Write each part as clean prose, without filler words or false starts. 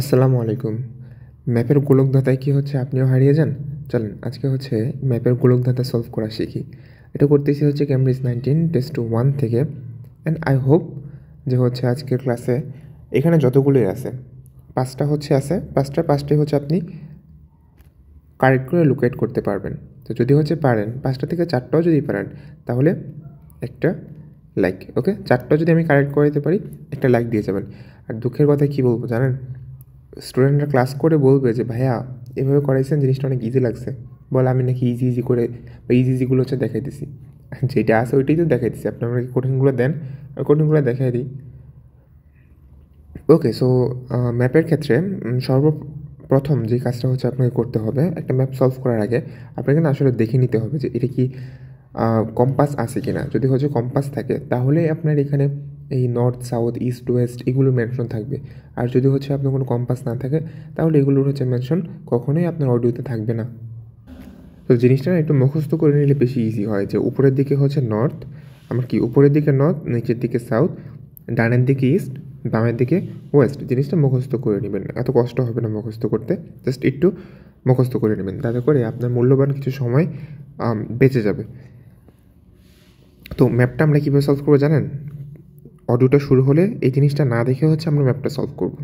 আসসালামু আলাইকুম। ম্যাপের গোলকধাঁধায় কি হচ্ছে আপনিও হারিয়ে যান? চলেন আজকে হচ্ছে ম্যাপের গোলকধাঁধা সলভ করা শিখি। এটা করতেছি হচ্ছে ক্যামব্রিজ 19 টেস্ট 1 থেকে। অ্যান্ড আই হোপ যে হচ্ছে আজকের ক্লাসে এখানে যতগুলোই আছে 5টা হচ্ছে আছে 5টাই হচ্ছে আপনি কারেক্ট করে লোকেট করতে পারবেন। তো যদি হচ্ছে পারেন 5টা থেকে 4টাও যদি পারেন তাহলে একটা লাইক, ওকে? 4টাও যদি আমি কারেক্ট করে দিতে পারি একটা লাইক দিয়ে যাবেন। আর দুঃখের কথা কী বলবো জানেন, স্টুডেন্টরা ক্লাস করে বলবে যে ভাইয়া এভাবে করাইছেন, জিনিসটা অনেক ইজি লাগছে। বলে আমি নাকি ইজি করে বা ইজিগুলো হচ্ছে দেখাইতেছি। যেটা আছে ওইটাই তো দেখাইতেছি, আপনি আমাকে কঠিনগুলো দেন আর কঠিনগুলো দেখাই দিই। ওকে, সো ম্যাপের ক্ষেত্রে সর্বপ্রথম যে কাজটা হচ্ছে আপনাকে করতে হবে, একটা ম্যাপ সলভ করার আগে আপনাকে না আসলে দেখে নিতে হবে যে এটা কি কম্পাস আছে কি না। যদি হচ্ছে কম্পাস থাকে তাহলে আপনার এখানে এই নর্থ সাউথ ইস্ট ওয়েস্ট এগুলোর মেনশন থাকবে। আর যদি হচ্ছে আপনার কোনো কম্পাস না থাকে তাহলে এগুলোর হচ্ছে মেনশন কখনোই আপনার অডিওতে থাকবে না। তো জিনিসটা না একটু মুখস্থ করে নিলে বেশি ইজি হয়, যে উপরের দিকে হচ্ছে নর্থ, আমার কি উপরের দিকে নর্থ, নিচের দিকে সাউথ, ডানের দিকে ইস্ট, বামের দিকে ওয়েস্ট। জিনিসটা মুখস্থ করে নেবেন, এত কষ্ট হবে না মুখস্থ করতে, জাস্ট একটু মুখস্থ করে নেবেন, তাতে করে আপনার মূল্যবান কিছু সময় বেঁচে যাবে। তো ম্যাপটা আমরা কীভাবে সলভ করবো জানেন? অডিওটা শুরু হলে এই জিনিসটা না দেখে হচ্ছে আমরা ম্যাপটা সলভ করব।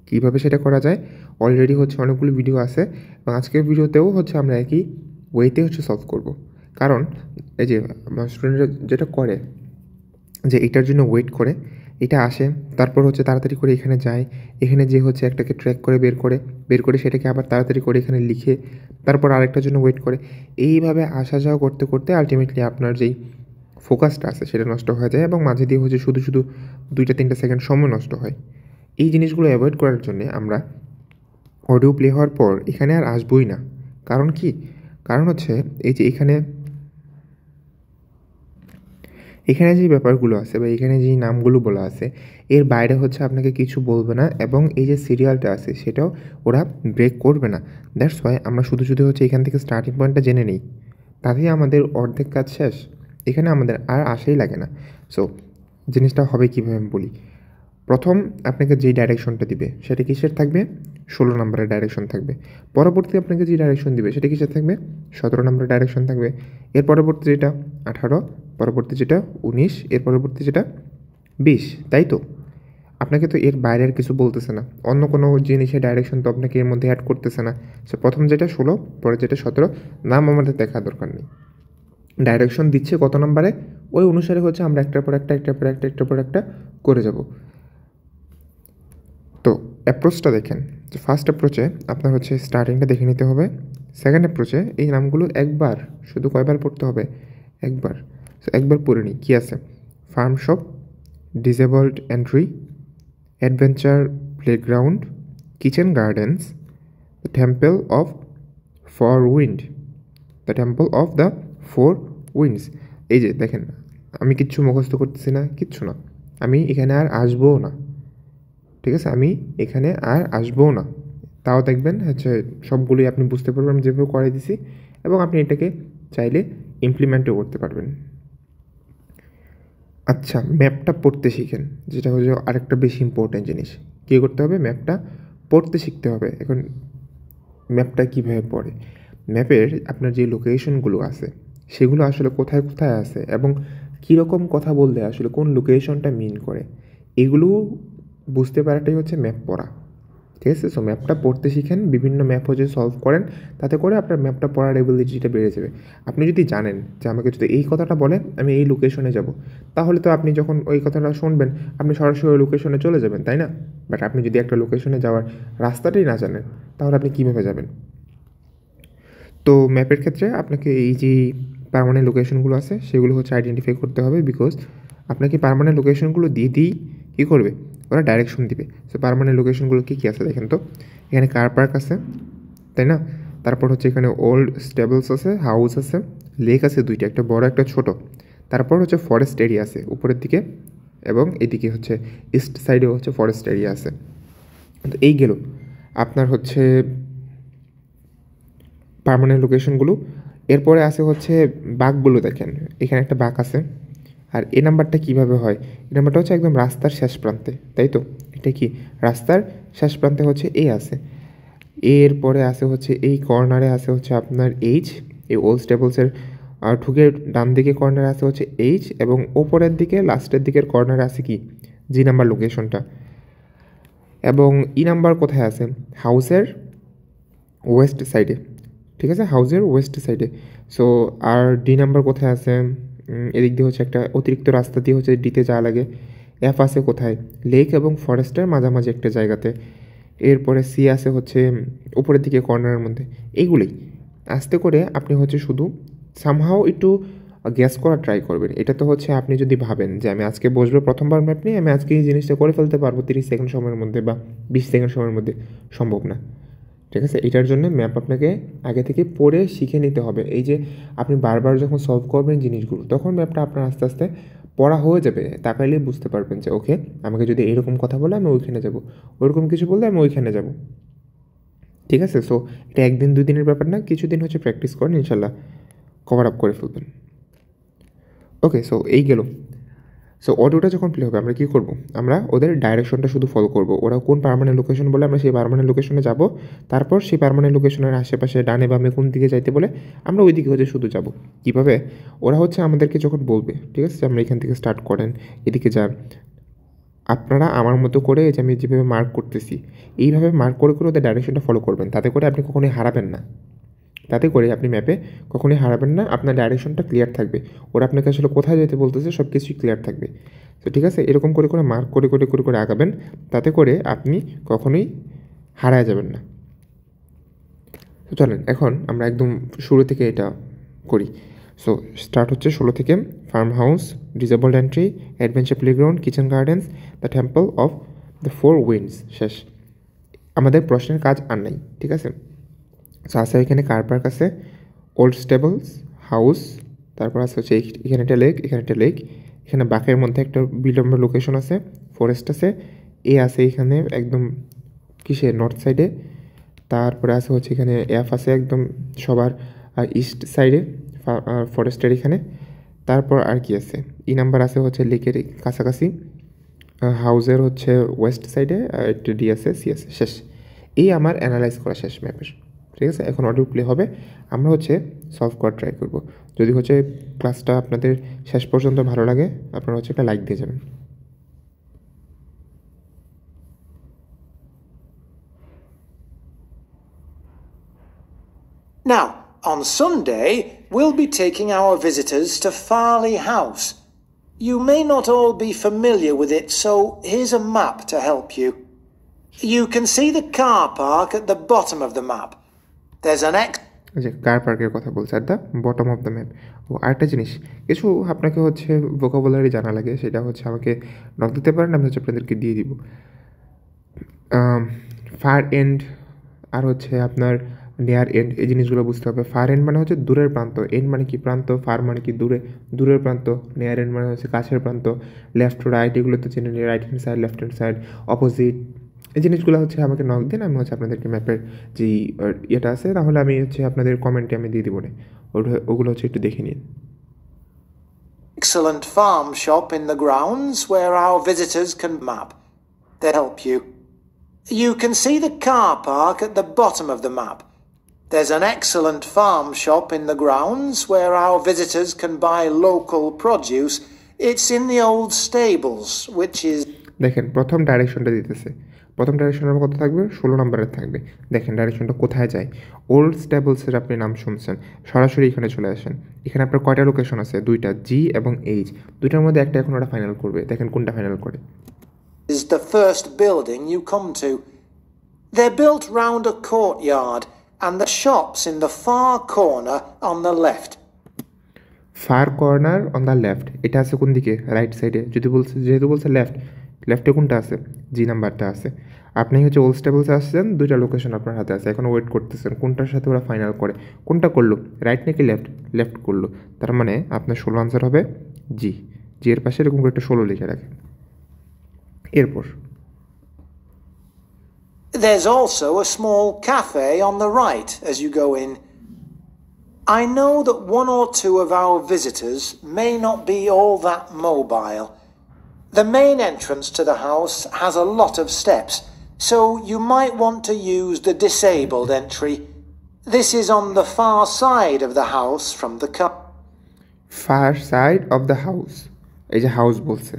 কীভাবে সেটা করা যায় অলরেডি হচ্ছে অনেকগুলো ভিডিও আছে, এবং আজকের ভিডিওতেও হচ্ছে আমরা একই ওয়েতে হচ্ছে সলভ করব। কারণ এই যে আমার স্টুডেন্টরা যেটা করে যে এটার জন্য ওয়েট করে, এটা আসে তারপর হচ্ছে তাড়াতাড়ি করে এখানে যায়, এখানে যে হচ্ছে একটাকে ট্র্যাক করে বের করে সেটাকে আবার তাড়াতাড়ি করে এখানে লিখে তারপর আরেকটার জন্য ওয়েট করে, এইভাবে আসা যাওয়া করতে করতে আলটিমেটলি আপনার যেই ফোকাসটা আছে সেটা নষ্ট হয়ে যায়, এবং মাঝে দিয়ে হচ্ছে শুধু 2-3 সেকেন্ড সময় নষ্ট হয়। এই জিনিসগুলো অ্যাভয়েড করার জন্যে আমরা অডিও প্লে হওয়ার পর এখানে আর আসবই না। কারণ কি? কারণ হচ্ছে এই যে এখানে যে ব্যাপারগুলো আছে বা এখানে যে নামগুলো বলা আছে এর বাইরে হচ্ছে আপনাকে কিছু বলবে না, এবং এই যে সিরিয়ালটা আছে সেটাও ওরা ব্রেক করবে না। দ্যাটস ওয়াই আমরা শুধু হচ্ছে এখান থেকে স্টার্টিং পয়েন্টটা জেনে নিই, তাতেই আমাদের অর্ধেক কাজ শেষ। এখানে আমাদের আর আসাই লাগে না। সো জিনিসটা হবে কীভাবে আমি বলি। প্রথম আপনাকে যেই ডাইরেকশনটা দিবে সেটা কিসের থাকবে? 16 নম্বরের ডাইরেকশন থাকবে। পরবর্তী আপনাকে যে ডাইরেকশন দিবে সেটা কিসের থাকবে? 17 নম্বরের ডাইরেকশন থাকবে। এর পরবর্তী যেটা 18, পরবর্তী যেটা 19, এর পরবর্তী যেটা 20, তাই তো? আপনাকে তো এর বাইরের কিছু বলতেছে না, অন্য কোনো জিনিসের ডাইরেকশন তো আপনাকে এর মধ্যে অ্যাড করতেছে না। সো প্রথম যেটা 16, পরে যেটা 17, নাম আমাদের দেখা দরকার নেই। ডাইরেকশন দিচ্ছে কত নম্বরে ওই অনুসারে হচ্ছে আমরা একটার পর একটা করে যাব। তো অ্যাপ্রোচটা দেখেন, যে ফার্স্ট অ্যাপ্রোচে আপনার হচ্ছে স্টার্টিংটা দেখে নিতে হবে। সেকেন্ড অ্যাপ্রোচে এই নামগুলো একবার, শুধু কয়বার পড়তে হবে? একবার। সো একবার পড়ে নিই কী আছে। Farm shop, disabled entry, adventure playground, kitchen gardens, the temple of the four winds. এই যে দেখেন, আমি কিচ্ছু মুখস্থ করতেছি না, কিচ্ছু না। আমি এখানে আর আসবও না, ঠিক আছে? আমি এখানে আর আসবো না। তাও দেখবেন হচ্ছে সবগুলোই আপনি বুঝতে পারবেন আমি যেভাবে করে দিছি, এবং আপনি এটাকে চাইলে ইমপ্লিমেন্টও করতে পারবেন। আচ্ছা, ম্যাপটা পড়তে শিখেন, যেটা হচ্ছে আরেকটা বেশি ইম্পর্ট্যান্ট জিনিস। কী করতে হবে? ম্যাপটা পড়তে শিখতে হবে। এখন ম্যাপটা কীভাবে পড়ে? ম্যাপের আপনার যে লোকেশনগুলো আছে সেগুলো আসলে কোথায় কোথায় আছে, এবং কীরকম কথা বললে আসলে কোন লোকেশনটা মিন করে, এগুলো বুঝতে পারাটাই হচ্ছে ম্যাপ পড়া, ঠিক আছে? সো ম্যাপটা পড়তে শিখেন, বিভিন্ন ম্যাপ হচ্ছে সলভ করেন, তাতে করে আপনার ম্যাপটা পড়ার এবিলিটিটা বেড়ে যাবে। আপনি যদি জানেন যে আমাকে যদি এই কথাটা বলে আমি এই লোকেশনে যাব, তাহলে তো আপনি যখন ওই কথাটা শুনবেন আপনি সরাসরি ওই লোকেশনে চলে যাবেন, তাই না? বাট আপনি যদি একটা লোকেশনে যাওয়ার রাস্তাটাই না জানেন তাহলে আপনি কীভাবে যাবেন? তো ম্যাপের ক্ষেত্রে আপনাকে এই যে পার্মানেন্ট লোকেশনগুলো আছে সেগুলো হচ্ছে আইডেন্টিফাই করতে হবে, বিকজ আপনাকে পার্মানেন্ট লোকেশনগুলো দিয়েই কী করবে? ওরা ডাইরেকশন দিবে। সো পার্মানেন্ট লোকেশনগুলো কী কী আছে দেখেন তো। এখানে কার পার্ক আছে, তাই না? তারপর হচ্ছে এখানে ওল্ড স্টেবলস আছে, হাউস আছে, লেক আছে দুইটা, একটা বড় একটা ছোট। তারপর হচ্ছে ফরেস্ট এরিয়া আছে উপরের দিকে, এবং এদিকে হচ্ছে ইস্ট সাইডেও হচ্ছে ফরেস্ট এরিয়া আছে। তো এই গেল আপনার হচ্ছে পার্মানেন্ট লোকেশনগুলো। এরপরে আছে হচ্ছে বাঘগুলো দেখেন, এখানে একটা বাঘ আছে। আর এই নাম্বারটা কীভাবে হয়? এই নাম্বারটা হচ্ছে একদম রাস্তার শেষ প্রান্তে, তাই তো? এটা কি রাস্তার শেষ প্রান্তে হচ্ছে এ আছে, এরপরে আছে হচ্ছে এই কর্নারে আছে হচ্ছে আপনার এইচ, এই ওল্ড স্টেবলসের ঢুকে ডান দিকে কর্নারে আছে হচ্ছে এইচ, এবং ওপরের দিকে লাস্টের দিকের কর্নারে আছে কি জি নাম্বার লোকেশনটা। এবং ই নাম্বার কোথায় আছে? হাউসের ওয়েস্ট সাইডে, ঠিক আছে, হাউসের ওয়েস্ট সাইডে। সো আর ডি নাম্বার কোথায় আছে? এদিক দিয়ে হচ্ছে একটা অতিরিক্ত রাস্তা দিয়ে হচ্ছে ডিতে যাওয়া লাগে। এফ আছে কোথায়? লেক এবং ফরেস্টের মাঝামাঝি একটা জায়গাতে। এরপরে সি আছে হচ্ছে উপরের দিকে কর্নারের মধ্যে। এইগুলোই আস্তে করে আপনি হচ্ছে শুধু সামহাও একটু গ্যাস করা ট্রাই করবেন। এটা তো হচ্ছে আপনি যদি ভাবেন যে আমি আজকে বসবো প্রথমবার ম্যাপ নিয়ে, আমি আজকে এই জিনিসটা করে ফেলতে পারবো 30 সেকেন্ড সময়ের মধ্যে বা 20 সেকেন্ড সময়ের মধ্যে, সম্ভব না। ঠিক আছে, এটার জন্য ম্যাপ আপনাকে আগে থেকে পড়ে শিখে নিতে হবে। এই যে আপনি বারবার যখন সলভ করবেন জিনিসগুলো, তখন ম্যাপটা আপনার আস্তে আস্তে পড়া হয়ে যাবে। তাকাইলেই বুঝতে পারবেন যে ওকে, আমাকে যদি এরকম কথা বলে আমি ওইখানে যাব, ওইরকম কিছু বললে আমি ওইখানে যাব। ঠিক আছে, সো এটা একদিন দুই দিনের ব্যাপার না, কিছুদিন হচ্ছে প্র্যাকটিস করেন, ইনশাল্লাহ কভার আপ করে ফেলবেন। ওকে, সো এই গেল। সো অডিওটা যখন প্লে হবে আমরা কী করব? আমরা ওদের ডাইরেকশনটা শুধু ফলো করব। ওরা কোন পার্মানেন্ট লোকেশন বলে আমরা সেই পার্মানেন্ট লোকেশনে যাব, তারপর সেই পার্মানেন্ট লোকেশনের আশেপাশে ডানে বামে কোন দিকে যাইতে বলে আমরা ওই দিকে হচ্ছে শুধু যাব। কীভাবে? ওরা হচ্ছে আমাদেরকে যখন বলবে, ঠিক আছে, আমরা এখান থেকে স্টার্ট করেন, এদিকে যান, আপনারা আমার মতো করে যে আমি যেভাবে মার্ক করতেছি এইভাবে মার্ক করে করে ওদের ডাইরেকশনটা ফলো করবেন। তাতে করে আপনি কখনোই হারাবেন না, তাতে করে আপনি ম্যাপে কখনোই হারাবেন না, আপনার ডাইরেকশনটা ক্লিয়ার থাকবে। ওরা আপনাকে আসলে কোথায় যেতে বলতেছে সব কিছুই ক্লিয়ার থাকবে। তো ঠিক আছে, এরকম করে করে মার্ক করে করে করে করে আগাবেন, তাতে করে আপনি কখনোই হারায় যাবেন না। তো চলেন এখন আমরা একদম শুরু থেকে এটা করি। সো স্টার্ট হচ্ছে 16 থেকে। Farm house, disabled entry, adventure playground, kitchen gardens, the temple of the 4 winds, শেষ। আমাদের প্রশ্নের কাজ আর নাই, ঠিক আছে। সো আছে এখানে কার পার্ক আছে, ওল্ড স্টেবলস, হাউস, তারপর আছে হচ্ছে এখানে একটা লেক, এখানে একটা লেক, এখানে বাঁকের মধ্যে একটা বিলম্ব লোকেশন আছে, ফরেস্ট আছে, এ আছে এখানে একদম কিসে নর্থ সাইডে, তারপরে আছে হচ্ছে এখানে এফ আছে একদম সবার ইস্ট সাইডে ফরেস্টের এখানে। তারপর আর কি আছে? ই নাম্বার আছে হচ্ছে লেকের কাছাকাছি, হাউসের হচ্ছে ওয়েস্ট সাইডে, একটা ডি আছে, সি আছে, শেষ। এই আমার অ্যানালাইজ করা শেষ ম্যাপের। ঠিক আছে, এখন অডিও প্লে হবে, আমরা হচ্ছে সলভ করার ট্রাই করব। যদি হচ্ছে ক্লাসটা আপনাদের শেষ পর্যন্ত ভালো লাগে, আপনারা হচ্ছে একটা লাইক দিয়ে যাবেন। Now, on Sunday, we'll be taking our visitors to Farley House. You may not all be familiar with it, so here's a map to help you. You can see the car park at the bottom of the map. There's an যে কার পার্কের কথা বলছে, আর the bottom of the map. ও আরেকটা জিনিস, কিছু আপনাকে হচ্ছে ভোকাবুলারি জানা লাগে, সেটা হচ্ছে আমাকে নক দিতে পারেন, আমি হচ্ছে আপনাদেরকে দিয়ে দিব। ফার এন্ড আর হচ্ছে আপনার নিয়ার এন্ড, এই জিনিসগুলো বুঝতে হবে। ফার এন্ড মানে হচ্ছে দূরের প্রান্ত, এন্ড মানে কি প্রান্ত, ফার মানে কি দূরে, দূরের প্রান্ত, নিয়ার এন্ড মানে হচ্ছে কাছের প্রান্ত, লেফট রাইট এগুলো তো চিনে নিয়ে, right hand side, left hand side, opposite, এই জিনিসগুলো হচ্ছে আমাকে নক দিন, আমি হচ্ছে আপনাদেরকে ম্যাপের যে ইয়েটা আছে, তাহলে আমি হচ্ছে আপনাদের কমেন্টে আমি দিয়ে দিব না, ওগুলো হচ্ছে একটু দেখে নিন। excellent farm shop in the grounds where our visitors can map. They help you. You can see the car park at the bottom of the map. There's an excellent farm shop in the grounds where our visitors can buy local produce. It's in the old stables, which is... দেখেন প্রথম ডাইরেকশনটা দিতেছে, প্রথম ডাইরেকশনের কত থাকবে? 16 নম্বরের থাকবে। দেখেন ডাইরেকশনটা কোথায় যায়, ওল্ড স্টেবলসের আপনি নাম শুনছেন, সরাসরি এখানে চলে আসেন। এখানে আপনার কয়টা লোকেশন আছে? দুইটা, জি এবং এইচ, দুইটার মধ্যে একটা এখন ওরা ফাইনাল করবে, দেখেন কোনটা ফাইনাল করে। is the first building you come to. They're built round a courtyard and the shop's in the far corner on the left. Far corner on the left, এটা আছে কোন দিকে? রাইট সাইডে। যদি বলছে, যেহেতু বলছে লেফট, লেফটে কোনটা আছে? জি নাম্বারটা আছে। আপনি হচ্ছে ওল্ড স্টেবলসে আসছেন, দুইটা লোকেশন আপনার হাতে আছে, এখন ওয়েট করতেছেন কোনটার সাথে ওরা ফাইনাল করে। কোনটা করলো? রাইট নাকি লেফট? লেফট করলো, তার মানে আপনার 16 আনসার হবে জি। জি এর পাশে এরকম করে একটা 16 লিখে রাখেন। এরপর There's also a small cafe on the right as you go in. I know that one or two of our visitors may not be all that mobile. The main entrance to the house has a lot of steps, so you might want to use the disabled entry. This is on the far side of the house from the car. Far side of the house, এই যে house বলছে,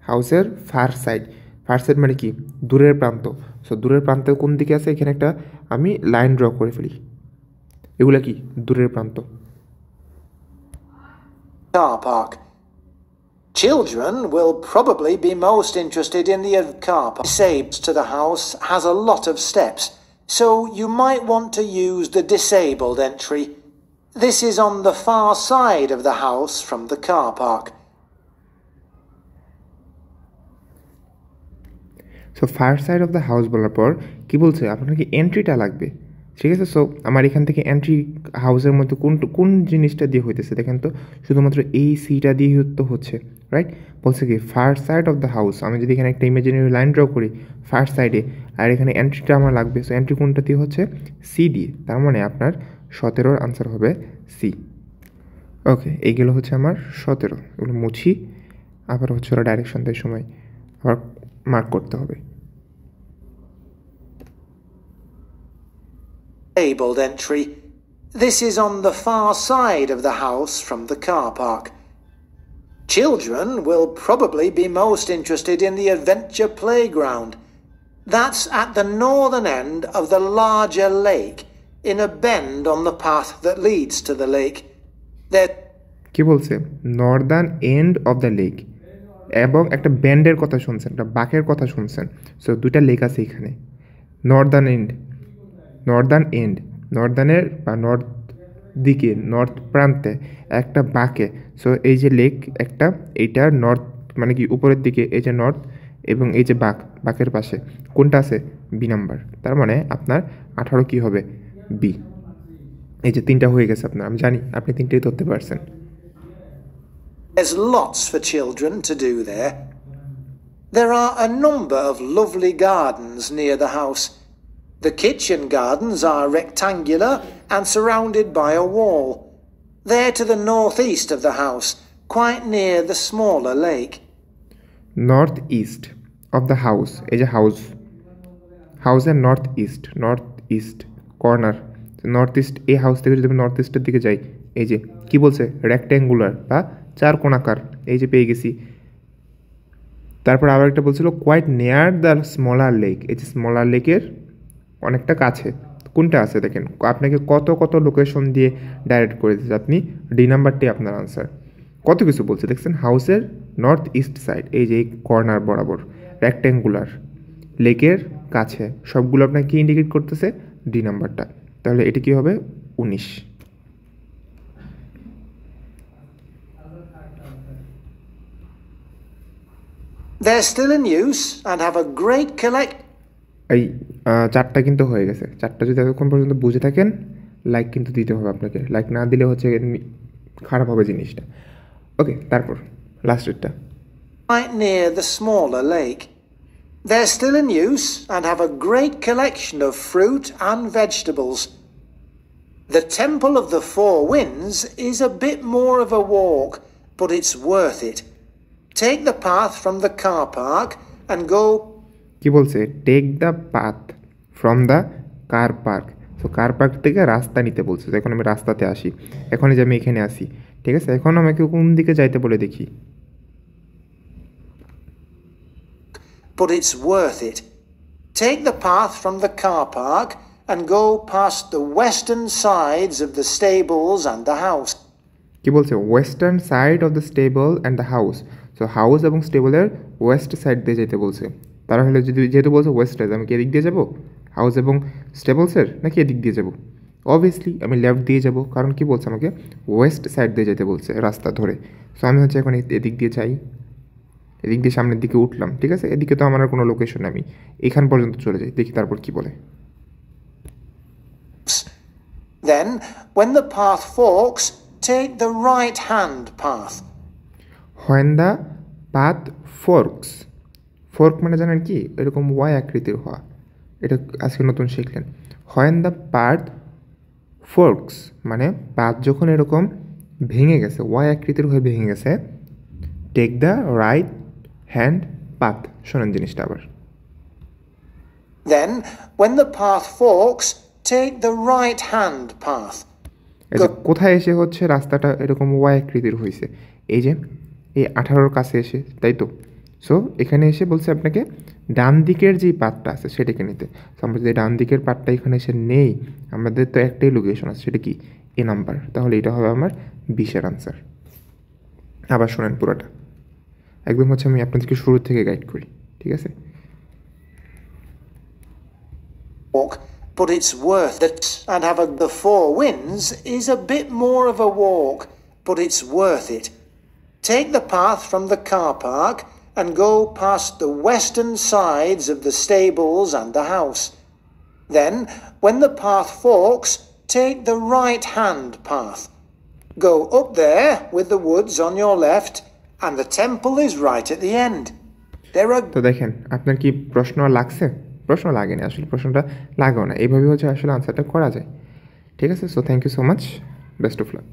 হাউসের fur side মানে কি, দূরের প্রান্ত। So দূরের প্রান্ত কোন দিকে আছে, এখানে একটা আমি লাইন ড্র করে ফেলি, এগুলা কি দূরের প্রান্ত। Car park. Children will probably be most interested in the car park. Disabled to the house has a lot of steps, so you might want to use the disabled entry. This is on the far side of the house from the car park. So far side of the house বলার পর কী বলছে, আপনার কি এন্ট্রিটা লাগবে, ঠিক আছে। So আমার এখান থেকে এন্ট্রি হাউসের মধ্যে কোন জিনিসটা দিয়ে হইতেছে দেখেন তো, শুধুমাত্র এই সিটা দিয়ে তো হচ্ছে, রাইট। বলছে কি far side of the house, আমি যদি এখানে একটা ইমাজিনারি লাইন ড্র করি ফার সাইডে, আর এখানে এন্ট্রিটা আমার লাগবে, সো এন্ট্রি কোনটা দিয়ে হচ্ছে, সি দিয়ে। তার মানে আপনার 17-র আনসার হবে সি। ওকে, এইগুলো হচ্ছে আমার 17, এগুলো মুছি, আবার হচ্ছে ওরা ডাইরেকশন দেওয়ার সময় আবার মার্ক করতে হবে। Disabled entry. This is on the far side of the house from the car park. Children will probably be most interested in the adventure playground. That's at the northern end of the larger lake, in a bend on the path that leads to the lake. কি বলছে, Northern end of the lake, এবং একটা ব্যান্ডের কথা শুনছেন, একটা বাঁকের কথা শুনছেন। সো দুইটা লেক আছে এখানে, নর্দার্ন এন্ড, নর্দার্নের বা নর্থ দিকে, নর্থ প্রান্তে একটা বাঁকে। সো এই যে লেক একটা, এইটা নর্থ মানে কি উপরের দিকে, এই যে নর্থ, এবং এই যে বাঁকের পাশে কোনটা আছে, বি নাম্বার। তার মানে আপনার 18 কি হবে, বি। এই যে 3টা হয়ে গেছে আপনার, আমি জানি আপনি 3টাই ধরতে পারছেন। There's lots for children to do there. There are a number of lovely gardens near the house. The kitchen gardens are rectangular and surrounded by a wall. They're to the northeast of the house, quite near the smaller lake. North east of the house, এই যে হাউসের north east corner, north east, এই house থেকে যদি আমি north ইস্টের দিকে যাই, এই যে কি বলছে, রেক্ট্যাঙ্গুলার বা চার কোণাকার, এই যে পেয়ে গেছি। তারপর আবার একটা বলছিল quite near the smaller lake, এই যে স্মলার লেকের অনেকটা কাছে কোনটা আছে দেখেন, আপনাকে কত লোকেশন দিয়ে ডাইরেক্ট করে দিচ্ছে, আপনি ডি নাম্বারটি আপনার আনসার। কত কিছু বলছে দেখছেন, হাউসের নর্থ ইস্ট সাইড, এই যে এই কর্নার বরাবর, রেক্ট্যাঙ্গুলার, লেকের কাছে, সবগুলো আপনাকে কি ইন্ডিকেট করতেছে, ডি নাম্বারটা। তাহলে এটি কি হবে, 19। They're still in use and have a great collect. এই 4টা কিন্তু হয়ে গেছে। 4টা যদি এতক্ষণ পর্যন্ত বুঝে থাকেন, লাইক কিন্তু দিতে হবে আপনাকে, লাইক না দিলে হচ্ছে খারাপ হবে জিনিসটা। ওকে, তারপর লাস্টেরটা, Right near the smaller lake. They're still in use and have a great collection of fruit and vegetables. The Temple of the Four Winds is a bit more of a walk, but it's worth it. Take the path from the car park and go. কি বলছে, take the path from the car park. তো car park থেকে রাস্তা নিতে বলছে। তো এখন আমি রাস্তাতে আসি, এখন যে আমি এখানে আসি, ঠিক আছে। এখন আমাকে কোন দিকে যাইতে বলে দেখি, but it's worth it. Take the path from the car park and go past the western sides of the stables and the house. কি বলছে, western side of the stable and the house. So house এবং স্টেবলের West side দিয়ে যেতে বলছে। তারা হলে যদি যেহেতু বলছে ওয়েস্ট সাইড, আমি কি এদিক দিয়ে যাবো হাউস এবং স্টেবলসের, নাকি এদিক দিয়ে যাবো? অবভিয়াসলি আমি লেফট দিয়ে যাব, কারণ কি বলছে, আমাকে ওয়েস্ট সাইড দিয়ে যেতে বলছে রাস্তা ধরে। সো আমি হচ্ছে এখন এদিক দিয়ে যাই, এদিক দিয়ে সামনের দিকে উঠলাম, ঠিক আছে। এদিকে তো আমার আর কোনো লোকেশন, আমি এখান পর্যন্ত চলে যাই, দেখি তারপর কি বলে। Then, when the path forks, take the right-hand path. When the path forks, fork মানে জানেন কি, এরকম ওয়াই আকৃতির হওয়া, এটা আজকে নতুন শিখলেন। When the path forks মানে পাথ যখন এরকম ভেঙে গেছে, ওয়াই আকৃতির হয়ে ভেঙে গেছে, take the right hand path, শোনেন জিনিসটা আবার। Then, when the path forks, take the right-hand path. এই যে কোথায় এসে হচ্ছে রাস্তাটা এরকম ওয়াই আকৃতির হয়েছে, এই যে এই 18-র কাছে এসে, তাই তো। সো এখানে এসে বলছে আপনাকে ডান দিকের যেই পাথটা আছে সেটাকে নিতে। সো আমরা যদি ডান দিকের পাথটা এখানে এসে নেই, আমাদের তো একটাই লোকেশন আছে, সেটা কি এ নাম্বার, তাহলে এটা হবে আমার 20-এর আনসার। আবার শোনেন পুরোটা, একদম হচ্ছে আমি আপনাদেরকে শুরু থেকে গাইড করি, ঠিক আছে। Walk, but it's worth it. And having the 4 winds is a bit more of a walk, but it's worth it. Take the path from the car park and go past the western sides of the stables and the house. Then, when the path forks, take the right-hand path. Go up there with the woods on your left, and the temple is right at the end. There are... তো দেখেন আপনার কি প্রশ্ন লাগছে? প্রশ্ন লাগেনি, আসলে প্রশ্নটা লাগেও না, এইভাবে হচ্ছে আসলে আনসারটা করা যায়, ঠিক আছে। So thank you so much, best of lakh.